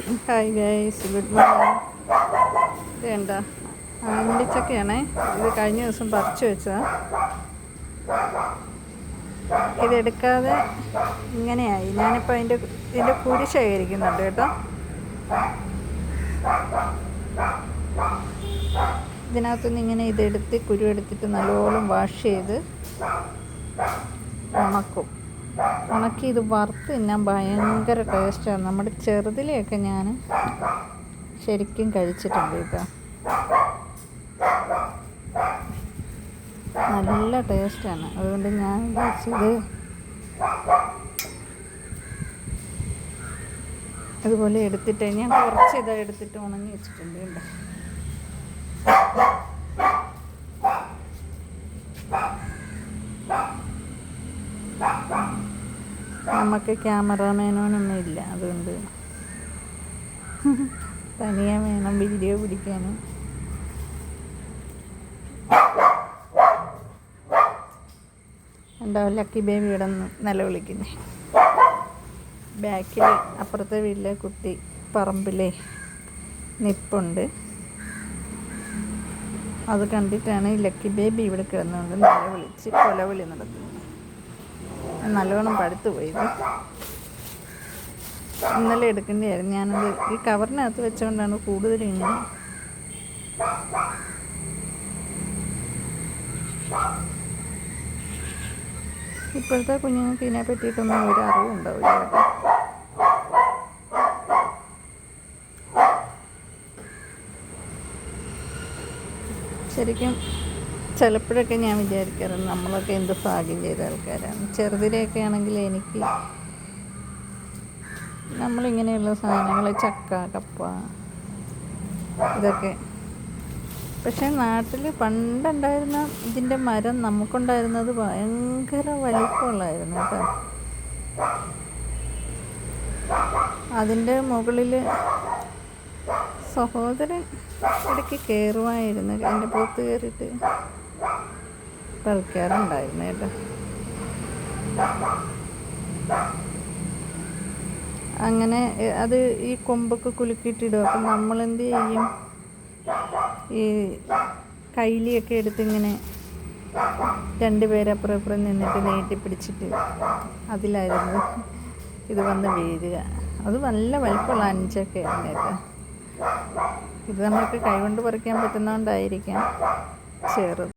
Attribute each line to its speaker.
Speaker 1: Hi guys, good morning. ഇത് എന്താ അണ്ടിച്ചക്കയാണേ. ഇത് കഴിഞ്ഞ ദിവസം പറിച്ചു വെച്ചതാണ്. ഇതെടുക്കാതെ ഇങ്ങനെയായി. ഞാനിപ്പോൾ ഇതിൻ്റെ കുരു ശേഖരിക്കുന്നുണ്ട് കേട്ടോ. ഇതിനകത്തുനിന്ന് ഇങ്ങനെ ഇതെടുത്ത് കുരു എടുത്തിട്ട് നല്ലോണം വാഷ് ചെയ്ത് ഉണക്കി ഇത് വറുത്ത് തിന്നാൻ ഭയങ്കര ടേസ്റ്റാണ്. നമ്മുടെ ചെറുതിലെയൊക്കെ ഞാൻ ശരിക്കും കഴിച്ചിട്ടുണ്ട് കേട്ടോ. നല്ല ടേസ്റ്റാണ്. അതുകൊണ്ട് ഞാൻ വിചാരിച്ചത് അതുപോലെ എടുത്തിട്ട് ഞാൻ കുറച്ച് ഇതാ എടുത്തിട്ട് ഉണങ്ങി വെച്ചിട്ടുണ്ട് കേട്ടോ. നമുക്ക് ക്യാമറാമാനൊന്നും ഇല്ല, അതുകൊണ്ട് തനിയെ വേണം വീഡിയോ പിടിക്കാനും. ഉണ്ടാവും ലക്കി ബേബി ഇവിടെ നിന്ന് നിലവിളിക്കുന്നേ. ബാക്കിൽ അപ്പുറത്തെ വീട്ടിലെ കുട്ടി പറമ്പിലെ നിപ്പുണ്ട്. അത് കണ്ടിട്ടാണ് ഈ ലക്കി ബേബി ഇവിടെ കിടന്നുകൊണ്ട് നിലവിളിച്ച് കൊലവിളി നടത്തുന്നത്. നല്ലോണം പഴുത്ത് പോയത്. ഇന്നലെ എടുക്കേണ്ടതായിരുന്നു. ഞാനത് ഈ കവറിനകത്ത് വെച്ചുകൊണ്ടാണ് കൂടുതലും ഇങ്ങനെ. ഇപ്പോഴത്തെ കുഞ്ഞുങ്ങൾക്ക് ഇതിനെ പറ്റിയിട്ടൊന്നും ഒരു അറിവും ഉണ്ടാവില്ല കേട്ടോ. ശരിക്കും ചിലപ്പോഴൊക്കെ ഞാൻ വിചാരിക്കാറുണ്ട് നമ്മളൊക്കെ എന്ത് ഭാഗ്യം ചെയ്ത ആൾക്കാരാണ്. ചെറുതിലെയൊക്കെ ആണെങ്കിൽ എനിക്ക് നമ്മളിങ്ങനെയുള്ള സാധനങ്ങൾ, ചക്ക, കപ്പ, ഇതൊക്കെ. പക്ഷേ നാട്ടിൽ പണ്ടുണ്ടായിരുന്ന ഇതിൻ്റെ മരം നമുക്കുണ്ടായിരുന്നത് ഭയങ്കര വലിപ്പമുള്ളായിരുന്നു കേട്ടോ. അതിൻ്റെ മുകളിൽ സഹോദരൻ ഇടയ്ക്ക് കയറുമായിരുന്നു. എൻ്റെ പുറത്ത് കയറിയിട്ട് പറിക്കാറുണ്ടായിരുന്നു കേട്ടോ. അങ്ങനെ അത് ഈ കൊമ്പൊക്കെ കുലുക്കിയിട്ടിടും. അപ്പം നമ്മളെന്ത് ചെയ്യും, ഈ കൈലിയൊക്കെ എടുത്തിങ്ങനെ രണ്ടുപേരപ്പുറം ഇപ്പുറം നിന്നിട്ട് നീട്ടി പിടിച്ചിട്ട് അതിലായിരുന്നു ഇത് വന്ന് വീഴുക. അത് നല്ല വലിപ്പമുള്ള അഞ്ചൊക്കെയായിരുന്നു കേട്ടോ. ഇത് നമുക്ക് കൈകൊണ്ട് പറിക്കാൻ പറ്റുന്നതുകൊണ്ടായിരിക്കാം ചെറുത്.